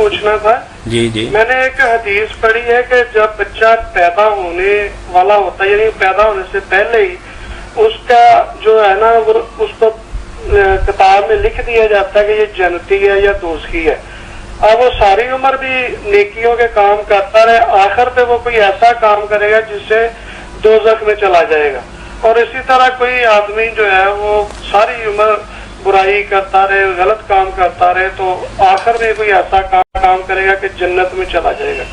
پوچھنا تھا. جی جی. میں نے ایک حدیث پڑھی ہے کہ جب بچہ پیدا ہونے والا ہوتا ہے، یعنی پیدا ہونے سے پہلے ہی اس کا جو ہے نا وہ اس کو کتاب میں لکھ دیا جاتا ہے کہ یہ جنتی ہے یا دوزخی ہے. اب وہ ساری عمر بھی نیکیوں کے کام کرتا رہے، آخر پہ وہ کوئی ایسا کام کرے گا جس سے دوزخ میں چلا جائے گا. اور اسی طرح کوئی آدمی جو ہے وہ ساری عمر برائی کرتا رہے، غلط کام کرتا رہے، تو آخر میں کوئی ایسا کام کرے گا کہ جنت میں چلا جائے گا.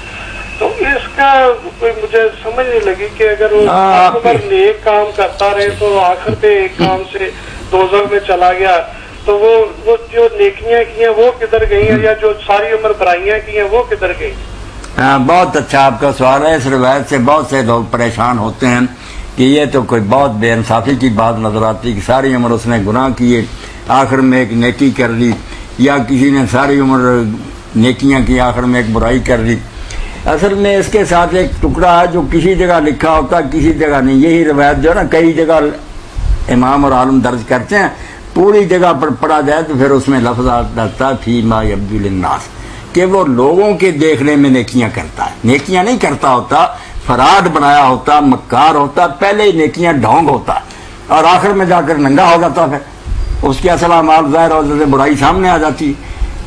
تو اس کا کوئی مجھے سمجھ نہیں لگی کہ اگر وہ عمر نیک کام کرتا رہے تو آخر پہ ایک کام سے دوزخ میں چلا گیا، تو وہ جو نیکیاں کی ہیں وہ کدھر گئی ہیں، یا جو ساری عمر برائیاں کی ہیں وہ کدھر گئی؟ بہت اچھا آپ کا سوال ہے. اس روایت سے بہت سے لوگ پریشان ہوتے ہیں کہ یہ تو کوئی بہت بے انصافی کی بات نظر آتی کہ ساری عمر اس نے گناہ کیے، آخر میں ایک نیکی کر لی، یا کسی نے ساری عمر نیکیاں کی آخر میں ایک برائی کر لی. اصل میں اس کے ساتھ ایک ٹکڑا ہے جو کسی جگہ لکھا ہوتا کسی جگہ نہیں. یہی روایت جو ہے نا کئی جگہ امام اور عالم درج کرتے ہیں، پوری جگہ پر پڑھا جائے تو پھر اس میں لفظ آتا فی ما یبدو للناس کہ وہ لوگوں کے دیکھنے میں نیکیاں کرتا ہے، نیکیاں نہیں کرتا ہوتا، فراڈ بنایا ہوتا، مکار ہوتا، پہلے ہی نیکیاں ڈھونگ ہوتا اور آخر میں جا کر ننگا ہو جاتا. پھر اس کے اصل اعمال ظاہر ہوتے سے برائی سامنے آ جاتی.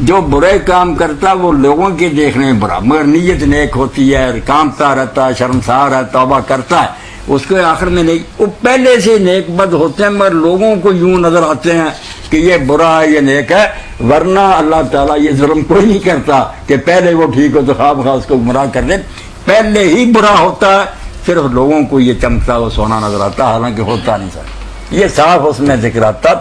جو برے کام کرتا وہ لوگوں کے دیکھنے میں برا، مگر نیت نیک ہوتی ہے، کامتا رہتا ہے، شرمسار ہے، توبہ کرتا ہے، اس کے آخر میں نہیں. وہ پہلے سے نیک بد ہوتے ہیں مگر لوگوں کو یوں نظر آتے ہیں کہ یہ برا ہے یہ نیک ہے. ورنہ اللہ تعالیٰ یہ ظلم کوئی نہیں کرتا کہ پہلے وہ ٹھیک ہو تو خواب خواہ اس کو گمراہ کر دے. پہلے ہی برا ہوتا ہے، صرف لوگوں کو یہ چمکتا وہ سونا نظر آتا، حالانکہ ہوتا نہیں سر. یہ صاف اس میں ذکر آتا.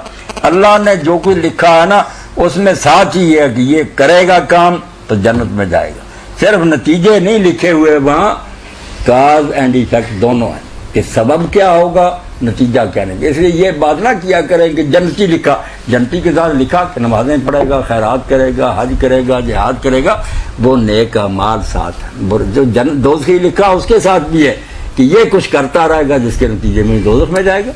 اللہ نے جو کچھ لکھا ہے نا اس میں ساتھ ہی ہے کہ یہ کرے گا کام تو جنت میں جائے گا. صرف نتیجے نہیں لکھے ہوئے، وہاں کاز اینڈ ایفیکٹ دونوں ہیں کہ سبب کیا ہوگا نتیجہ کیا نہیں. اس لیے یہ بات نہ کیا کریں کہ جنتی لکھا، جنتی کے ساتھ لکھا کہ نمازیں پڑھے گا، خیرات کرے گا، حج کرے گا، جہاد کرے گا، وہ نیک اعمال ساتھ ہے. جو دوزخی لکھا اس کے ساتھ بھی ہے کہ یہ کچھ کرتا رہے گا جس کے نتیجے میں دوزخ میں جائے گا.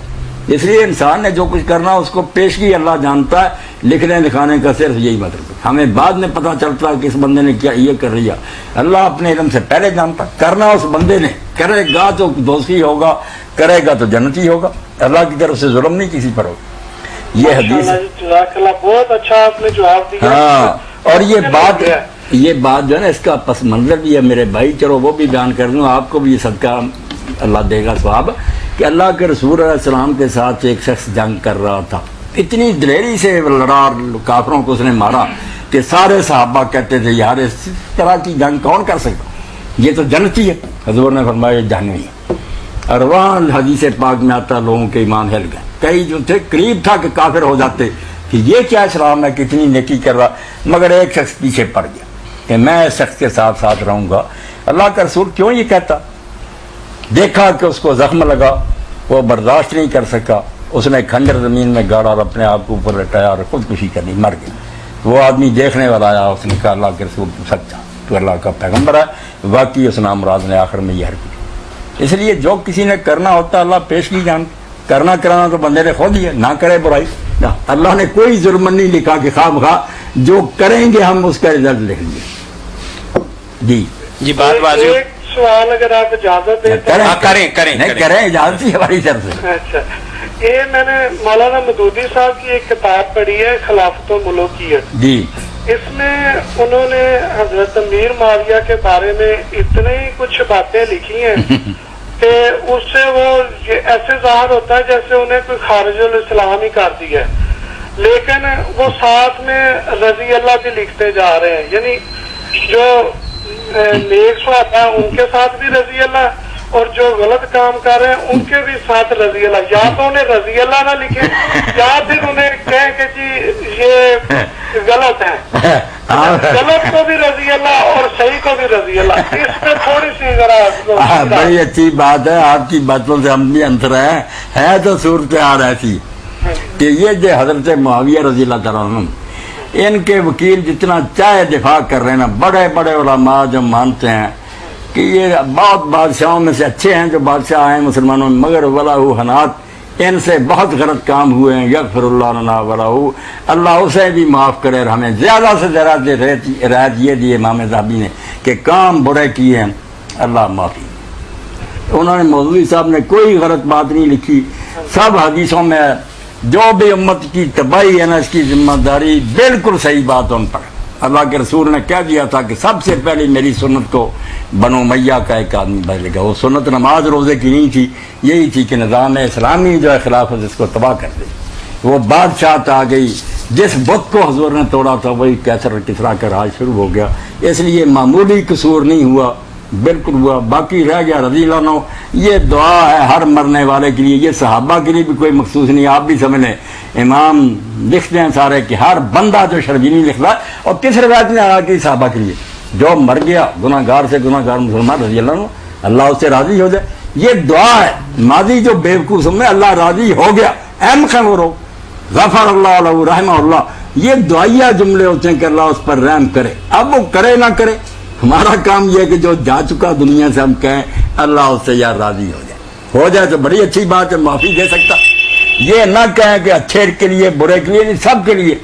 اس لیے انسان نے جو کچھ کرنا اس کو پیشگی اللہ جانتا ہے. لکھنے لکھانے کا صرف یہی مطلب ہے. ہمیں بعد میں پتہ چلتا ہے کہ اس بندے نے کیا یہ کر لیا. اللہ اپنے علم سے پہلے جانتا. کرنا اس بندے نے، کرے گا تو دوزخی ہوگا، کرے گا تو جنتی ہوگا. اللہ کی طرف سے ظلم نہیں کسی پر ہوگا. یہ حدیث بہت اچھا آپ نے جواب دیا. ہاں، اور یہ بات جو ہے نا اس کا پس منظر بھی ہے میرے بھائی. چلو وہ بھی بیان کر دوں، آپ کو بھی یہ صدقہ اللہ دے گا ثواب کہ اللہ کے رسول علیہ السلام کے ساتھ ایک شخص جنگ کر رہا تھا. اتنی دلیری سے لڑا اور کافروں کو اس نے مارا کہ سارے صحابہ کہتے تھے یار اس طرح کی جنگ کون کر سکتا، یہ تو جنتی ہے. حضور نے فرمایا جہنمی ہے. اور وہاں حدیث پاک میں آتا لوگوں کے ایمان ہل گئے. کئی جو تھے قریب تھا کہ کافر ہو جاتے کہ یہ کیا اسلام ہے کتنی نیکی کر رہا، مگر ایک شخص پیچھے پڑ گیا کہ میں اس شخص کے ساتھ ساتھ رہوں گا. اللہ کا رسول کیوں یہ کہتا؟ دیکھا کہ اس کو زخم لگا، وہ برداشت نہیں کر سکا، اس نے کھنجر زمین میں گاڑا اور اپنے آپ کو اوپر لٹایا اور خودکشی کرنی، مر گیا. وہ آدمی دیکھنے والا آیا، اس نے کہا اللہ کے رسول تو سچا، تو اللہ کا پیغمبر ہے. واقعی اس نام مراد نے آخر میں یہ حرکت. اس لیے جو کسی نے کرنا ہوتا اللہ پیش کی جان. کرنا کرانا تو بندے نے خود ہی ہے، نہ کرے برائی. اللہ نے کوئی ظلم نہیں لکھا کہ خواہ بخواہ جو کریں گے ہم اس کا رزلٹ لکھ لیں. جی جی بات واضح. ایک سوال اگر آپ اجازت دیں کریں اجازت ہی ہماری طرف سے. اچھا، یہ میں نے مولانا مودودی صاحب کی ایک کتاب پڑھی ہے خلافت و ملوکیت. جی اس میں انہوں نے حضرت امیر معاویہ کے بارے میں اتنی کچھ باتیں لکھی ہیں کہ اس سے وہ ایسے ظاہر ہوتا ہے جیسے انہیں کوئی خارج الاسلام ہی کر دیا ہے. لیکن وہ ساتھ میں رضی اللہ بھی لکھتے جا رہے ہیں، یعنی جو نیک صحابہ ہیں ان کے ساتھ بھی رضی اللہ اور جو غلط کام کر رہے ہیں ان کے بھی ساتھ رضی اللہ. یا تو انہیں رضی اللہ نہ لکھے یا پھر انہیں کہیں کہ جی یہ غلط ہے، غلط کو بھی رضی اللہ اور صحیح کو بھی رضی اللہ. اس پہ تھوڑی سی ذرا. بڑی اچھی بات ہے، آپ کی باتوں سے ہم بھی انتر ہے تو صورتحال ایسی کہ یہ جو حضرت معاویہ رضی اللہ تعالیٰ عنہ ان کے وکیل جتنا چاہے دفاع کر رہے ہیں نا، بڑے بڑے علماء جو مانتے ہیں کہ یہ بہت بادشاہوں میں سے اچھے ہیں جو بادشاہ ہیں مسلمانوں میں، مگر ولہ حنات ان سے بہت غلط کام ہوئے ہیں، یغفر اللہ لنا ولہ، اللہ اسے بھی معاف کرے اور ہمیں زیادہ سے زیادہ رعایت یہ دی امام ذہبی نے کہ کام برے کیے ہیں، اللہ معافی۔ انہوں نے مولوی صاحب نے کوئی غلط بات نہیں لکھی، سب حدیثوں میں جو بھی امت کی تباہی ہے نا اس کی ذمہ داری بالکل صحیح بات ان پر۔ اللہ کے رسول نے کہہ دیا تھا کہ سب سے پہلے میری سنت کو بنو امیہ کا ایک آدمی بدلے گا۔ وہ سنت نماز روزے کی نہیں تھی، یہی تھی کہ نظام اسلامی جو ہے خلافت اس کو تباہ کر دے۔ وہ بادشاہت آ گئی، جس بت کو حضور نے توڑا تھا وہی کیسر کسرا کا راج شروع ہو گیا۔ اس لیے معمولی قصور نہیں ہوا، بالکل ہوا، باقی رہ گیا رضی اللہ عنہ۔ یہ دعا ہے ہر مرنے والے کے لیے، یہ صحابہ کے لیے بھی کوئی مخصوص نہیں، آپ بھی سمجھ لیں۔ امام لکھتے ہیں سارے کہ ہر بندہ جو شربینی لکھ رہا ہے، اور کس روایت میں آ کہ صحابہ کے لیے جو مر گیا گناہ گار سے گناہ گار مسلمان رضی اللہ عنہ، اللہ اس سے راضی ہو جائے، یہ دعا ہے۔ ماضی جو بیوقوف میں اللہ راضی ہو گیا، اہم خبر ہو غفر اللہ علیہ رحمہ اللہ، یہ دعائیہ جملے ہوتے ہیں کہ اللہ اس پر رحم کرے۔ اب وہ کرے نہ کرے، ہمارا کام یہ ہے کہ جو جا چکا دنیا سے ہم کہیں اللہ اس سے یار راضی ہو جائے تو بڑی اچھی بات ہے، معافی دے سکتا۔ یہ نہ کہیں کہ اچھے کے لیے برے کے لیے نہیں، سب کے لیے۔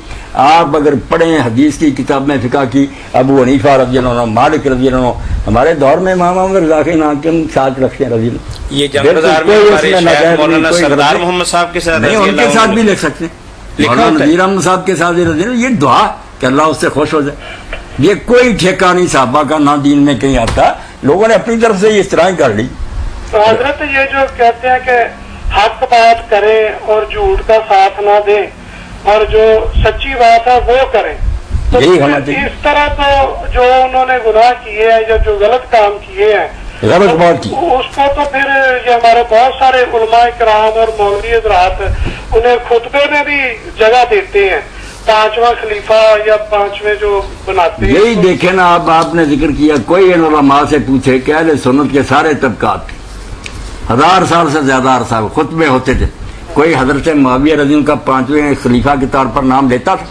آپ اگر پڑھیں حدیث کی کتاب میں فقہ کی، ابو حنیفہ رضی اللہ عنہ، مالک رضی اللہ عنہ، ہمارے دور میں امام احمد رضا کے نام کے ساتھ رکھتے ہیں رضی اللہ۔ یہ جنگ بازار میں ہمارے شیخ مولانا سردار محمد صاحب کے ساتھ نہیں، ان کے ساتھ بھی لکھ سکتے ہیں، مولانا نذیر احمد صاحب کے ساتھ رضی اللہ، یہ دعا کہ اللہ اس سے خوش ہو جائے۔ یہ کوئی ٹھیکہ نہیں صحابہ کا، نہ دین میں کہیں آتا، لوگوں نے اپنی طرف سے یہ اس طرح کر لی۔ تو حضرت یہ جو کہتے ہیں کہ حق بات کریں اور جھوٹ کا ساتھ نہ دیں اور جو سچی بات ہے وہ کریں، تو یہی ہونا چاہیے۔ اس طرح تو جو انہوں نے گناہ کیے ہیں یا جو غلط کام کیے ہیں غلط بات کی، اس کو تو پھر یہ ہمارے بہت سارے علماء کرام اور مولوی حضرات انہیں خطبے میں بھی جگہ دیتے ہیں، پانچواں خلیفہ یا پانچویں جو بناتے ہیں۔ یہی دیکھیں نا، آپ نے ذکر کیا، کوئی علماء سے پوچھے کہ اہل سنت کے سارے طبقات تھے، 1000 سال سے زیادہ عرصہ خطبے ہوتے تھے، کوئی حضرت معاویہ رضی اللہ عنہ کا 5ویں خلیفہ کے طور پر نام لیتا تھا؟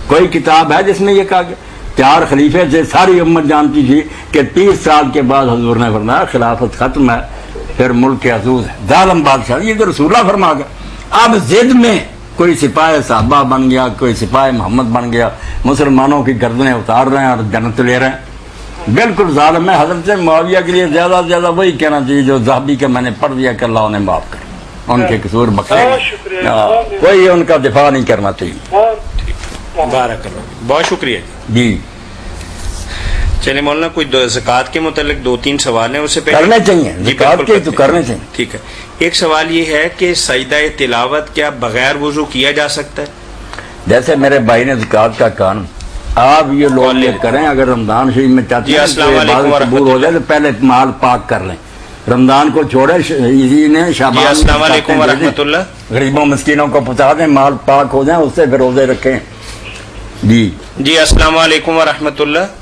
کوئی کتاب ہے جس میں یہ کہا گیا 4 خلیفے سے ساری امت جانتی تھی کہ 30 سال کے بعد حضور نے فرمایا خلافت ختم ہے، پھر ملک عزوز ہے، ظالم بادشاہ، یہ تو رسول اللہ فرما گیا۔ اب ضد میں کوئی سپاہ صحابہ بن گیا، کوئی سپاہ محمد بن گیا، مسلمانوں کی گردنیں اتار رہے ہیں اور جنت لے رہے ہیں، بالکل ظالم ہے۔ حضرت معاویہ کے لیے زیادہ سے زیادہ وہی کہنا چاہیے جو ذہبی کے میں نے پڑھ دیا کہ اللہ انہیں معاف کرے، ان کے قصور بخشے، کوئی ان کا دفاع نہیں کرنا چاہیے۔ بارک اللہ، بہت شکریہ جی چلے مولانا، کوئی زکوٰۃ کے متعلق 2-3 سوال ہیں، اس سے پہلے کرنے چاہیے، جی زکوٰۃ بالکل کے تو کرنے چاہیے۔ ٹھیک ہے۔ ایک سوال یہ ہے کہ سجدہ تلاوت کیا بغیر وضو کیا جا سکتا ہے؟ جیسے میرے بھائی نے زکوٰۃ کا کام، آپ یہ لوگ یہ کریں، اگر رمضان شریف میں چاہتے جی، ہیں السلام کہ علیکم عبادت قبول ہو جائے تو پہلے مال پاک کر لیں، رمضان کو چھوڑے، اسی نے جی شعبان السلام علیکم ورحمۃ اللہ۔ غریبوں مسکینوں کو پہنچا دیں، مال پاک ہو جائیں، اس سے پھر روزے رکھیں۔ جی جی السلام علیکم ورحمۃ اللہ۔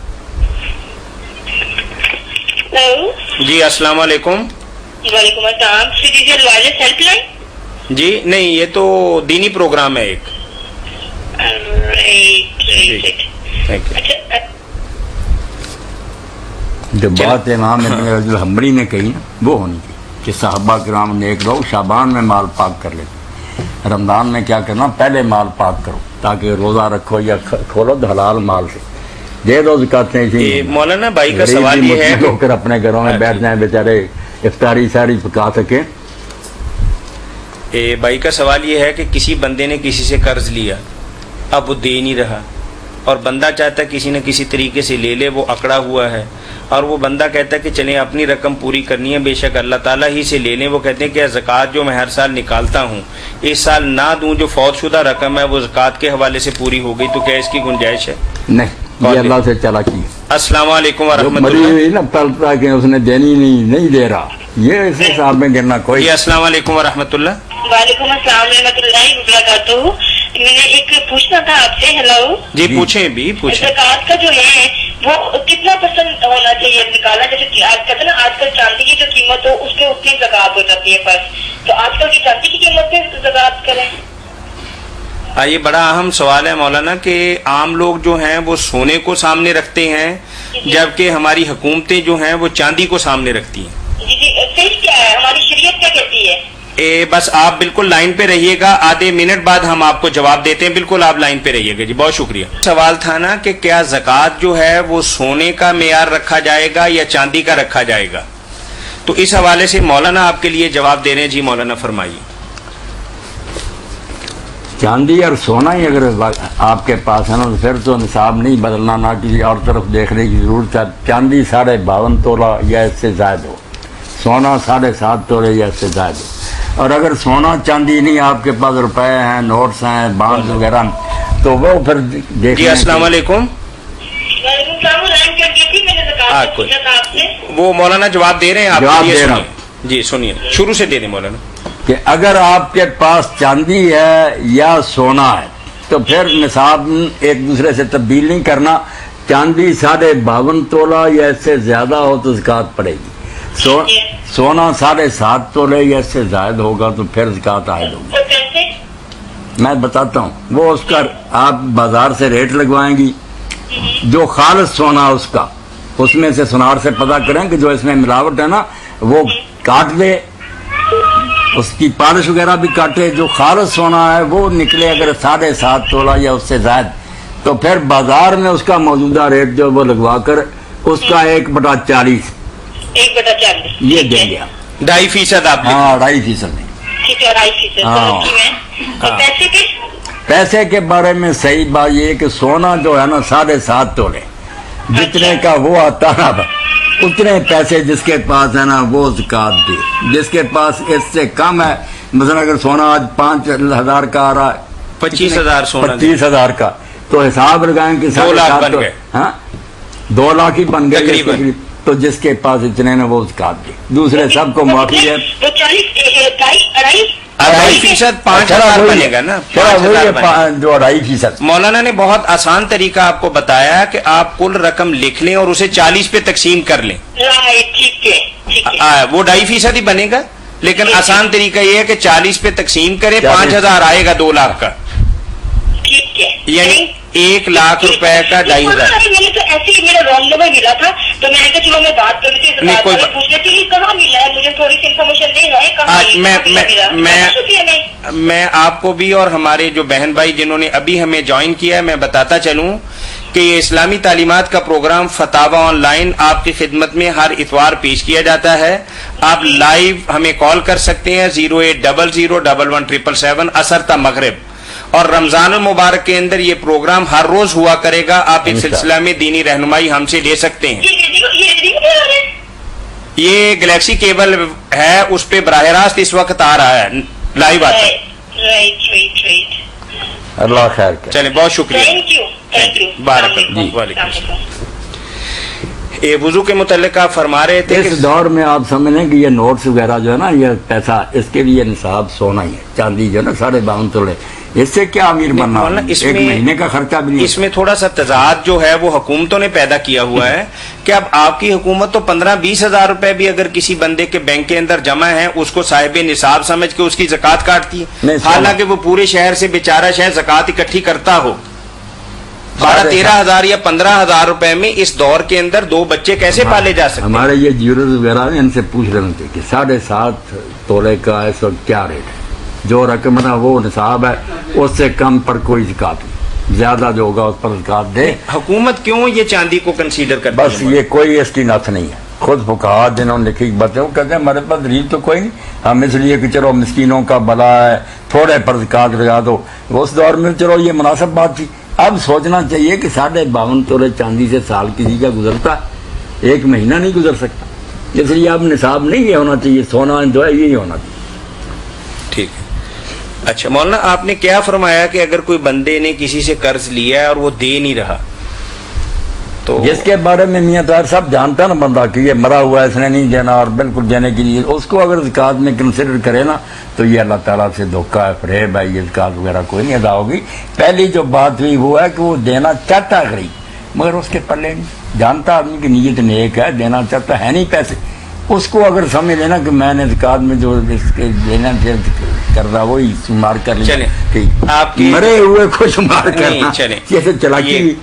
جی السلام علیکم۔ وعلیکم السلام۔ Help line? جی نہیں، یہ تو دینی پروگرام ہے ایک۔ Thank you. جو بات امام ابن رجب الحنبلی نے کہی وہ ہونی چاہیے کہ صحابہ کرام نیک لوگ شعبان میں مال پاک کر لیتے، رمضان میں کیا کرنا، پہلے مال پاک کرو تاکہ روزہ رکھو یا کھولو تو حلال مال سے دے دو زکاتیں۔ مولانا بھائی کا سوال یہ ہے ہو کر اپنے گھروں میں بیٹھ جائیں بیچارے، افطاری ساری پکا سکیں۔ بھائی کا سوال یہ ہے کہ کسی بندے نے کسی سے قرض لیا، اب وہ دے نہیں رہا، اور بندہ چاہتا ہے کسی نہ کسی طریقے سے لے لے، وہ اکڑا ہوا ہے، اور وہ بندہ کہتا ہے کہ چلیں اپنی رقم پوری کرنی ہے، بے شک اللہ تعالیٰ ہی سے لے لیں۔ وہ کہتے ہیں کہ زکوٰۃ جو میں ہر سال نکالتا ہوں، اس سال نہ دوں، جو فوت شدہ رقم ہے وہ زکوٰۃ کے حوالے سے پوری ہو گئی، تو کیا اس کی گنجائش ہے؟ نہیں، یہ اللہ سے چلا کی۔ السلام علیکم جو ورحمۃ مری اللہ۔ ہوئی نا پلتا کہ اس نے دینی نہیں دے رہا، یہ اس حساب میں گرنا کوئی۔ جی السلام علیکم ورحمۃ اللہ۔ وعلیکم السلام ورحمۃ اللہ وبرکاتہ۔ میں نے ایک پوچھنا تھا آپ سے۔ ہیلو جی پوچھیں بھی پوچھیں۔ زکوٰۃ کا جو ہے وہ کتنا پرسنٹ ہونا چاہیے نکالنا؟ جیسے کہ آج کہتے ہیں نا، آج کل چاندی کی جو قیمت ہو اس پہ اتنی زکوٰۃ ہو جاتی ہے فرض، تو آج کل کی چاندی کی قیمت پہ زکوٰۃ کریں؟ یہ بڑا اہم سوال ہے مولانا، کہ عام لوگ جو ہیں وہ سونے کو سامنے رکھتے ہیں، جبکہ ہماری حکومتیں جو ہیں وہ چاندی کو سامنے رکھتی ہیں۔ جی جی، صحیح کیا ہے؟ ہماری شریعت کیا کہتی ہے؟ بس آپ بالکل لائن پہ رہیے گا, آدھے منٹ بعد ہم آپ کو جواب دیتے ہیں. بالکل آپ لائن پہ رہیے گا جی, بہت شکریہ. سوال تھا نا کہ کیا زکوٰۃ جو ہے وہ سونے کا معیار رکھا جائے گا یا چاندی کا رکھا جائے گا, تو اس حوالے سے مولانا آپ کے لیے جواب دے رہے ہیں. جی مولانا فرمائیے. چاندی اور سونا ہی اگر آپ کے پاس ہے نا, تو پھر تو نصاب نہیں بدلنا, نہ کسی اور طرف دیکھنے کی ضرورت ہے. چاندی 52.5 تولہ یا اس سے زائد ہو, سونا 7.5 تولے یا اس سے زائد ہو. اور اگر سونا چاندی نہیں, آپ کے پاس روپے ہیں, نوٹس ہیں, بانڈ وغیرہ, تو وہ پھر دیکھ. جی السلام علیکم. وہ مولانا جواب دے رہے ہیں, آپ کے لیے جی سنیے, شروع سے دے دیں مولانا. کہ اگر آپ کے پاس چاندی ہے یا سونا ہے تو پھر نصاب ایک دوسرے سے تبدیل نہیں کرنا. چاندی 52.5 تولہ یا اس سے زیادہ ہو تو زکوٰۃ پڑے گی. سونا 7.5 تولے یا اس سے زائد ہوگا تو پھر زکوٰۃ عائد ہوگی. میں بتاتا ہوں, وہ اس کا آپ بازار سے ریٹ لگوائیں گی. جو خالص سونا اس کا, اس میں سے سونار سے پتہ کریں کہ جو اس میں ملاوٹ ہے نا وہ کاٹ دے, اس کی پالش وغیرہ بھی کاٹے. جو خالص سونا ہے وہ نکلے اگر 7.5 تولہ یا اس سے زائد, تو پھر بازار میں اس کا موجودہ ریٹ جو وہ لگوا کر اس کا 1/40 یہ دیں گے. 2.5% آپ. ہاں 2.5%. پیسے کے بارے میں صحیح بات یہ کہ سونا جو ہے نا 7.5 تولے جتنے کا وہ آتا نا, اتنے پیسے جس کے پاس ہے نا وہ زکوٰۃ دے. جس کے پاس اس سے کم ہے, مثلا اگر سونا آج 5,000 کا آ رہا ہے, 25,000 کا, تو حساب لگائیں کہ 2 لاکھ ہی بن گئے. تو جس کے پاس اتنے نا وہ زکوٰۃ دے. دوسرے سب کو معافی ہے. 2.5% 5,000 بنے گا نا, جو 2.5%. مولانا نے بہت آسان طریقہ آپ کو بتایا کہ آپ کل رقم لکھ لیں اور اسے 40 پہ تقسیم کر لیں, وہ 2.5% ہی بنے گا. لیکن آسان طریقہ یہ ہے کہ 40 پہ تقسیم کریں, 5,000 آئے گا 2 لاکھ کا, یعنی 1 لاکھ روپے کا 2.5%. میں نے تو ایسے ہی میرا رانگ نمبر ملا تھا, تو میں نے کہا چلو میں بات کر رہی تھی, کہاں ملا ہے, مجھے تھوڑی سی انفارمیشن دے. میں آپ کو بھی اور ہمارے جو بہن بھائی جنہوں نے ابھی ہمیں جوائن کیا ہے میں بتاتا چلوں کہ یہ اسلامی تعلیمات کا پروگرام فتاوی آن لائن آپ کی خدمت میں ہر اتوار پیش کیا جاتا ہے. آپ لائیو ہمیں کال کر سکتے ہیں 080011777 عصر تا مغرب, اور رمضان المبارک کے اندر یہ پروگرام ہر روز ہوا کرے گا. آپ اس سلسلہ میں دینی رہنمائی ہم سے لے سکتے ہیں. یہ گلیکسی کیبل ہے, اس پہ براہ راست اس وقت آ رہا ہے, لائیو آتا ہے. اللہ خیر کرے. چلیں بہت شکریہ. بارک اللہ. وعلیکم السلام. وضو کے متعلق آپ فرما رہے تھے اس دور میں آپ سمجھ لیں کہ یہ نوٹس وغیرہ جو ہے نا, یہ پیسہ اس کے لیے نصاب سونا ہی ہے. چاندی جو ہے نا 52.5 تولے, اس سے کیا امیر بننا, ایک مہینے کا خرچہ بھی نہیں. اس میں تھوڑا سا تضاد جو ہے وہ حکومتوں نے پیدا کیا ہوا ہے کہ اب آپ کی حکومت تو 15-20 ہزار روپے بھی اگر کسی بندے کے بینک کے اندر جمع ہے اس کو صاحب نصاب سمجھ کے اس کی زکوٰۃ کاٹتی ہے, حالانکہ وہ پورے شہر سے بیچارہ شہر زکوٰۃ اکٹھی کرتا ہو. 12-13 ہزار یا 15 ہزار روپے میں اس دور کے اندر 2 بچے کیسے پالے جا سکتے ہیں؟ ہمارے یہ جیولرز وغیرہ ہیں, ان سے پوچھ رہے تھے کہ 7.5 تولے کا اس وقت کیا ریٹ ہے. جو رقم نا وہ نصاب ہے, اس سے کم پر کوئی زکوٰۃ نہیں, زیادہ جو ہوگا اس پر زکوٰۃ دے. حکومت کیوں یہ چاندی کو کنسیڈر کرتی ہے؟ بس یہ کوئی اس کی نت نہیں ہے. خود فقہا جنہوں نے لکھی باتیں وہ کہتے ہیں ہمارے پاس دلیل تو کوئی نہیں, ہم اس لیے کہ چلو مسکینوں کا بلا ہے, تھوڑے پر زکوٰۃ لگا دو. اس دور میں چلو یہ مناسب بات تھی. اب سوچنا چاہیے کہ 52.5 تولے چاندی سے سال کسی کا گزرتا ہے, 1 مہینہ نہیں گزر سکتا. اس لیے اب نصاب نہیں یہ ہونا چاہیے, سونا جو ہے یہی ہونا چاہیے. ٹھیک ہے. اچھا مولانا, آپ نے کیا فرمایا کہ اگر کوئی بندے نے کسی سے قرض لیا ہے اور وہ دے نہیں رہا, تو جس کے بارے میں میاں طاہر صاحب جانتا نا بندہ کہ یہ مرا ہوا ہے, اس نے نہیں دینا اور بالکل دینے کے لیے, اس کو اگر زکوٰۃ میں کنسیڈر کرے نا تو یہ اللہ تعالیٰ سے دھوکہ ہے, فریب ہے. یہ زکوٰۃ وغیرہ کوئی نہیں ادا ہوگی. پہلی جو بات ہوئی وہ ہے کہ وہ دینا چاہتا ہے غریب, مگر اس کے پلے نہیں. جانتا آدمی کی نیت نیک ہے, دینا چاہتا ہے نہیں پیسے, اس کو اگر سمجھ لینا کہ میں نے زکوٰۃ میں جو اس کے دینا کر رہا وہی شمار کر لیا, آپ کی مرے ہوئے کو شمار کرنا, چلیں جیسے چلاکی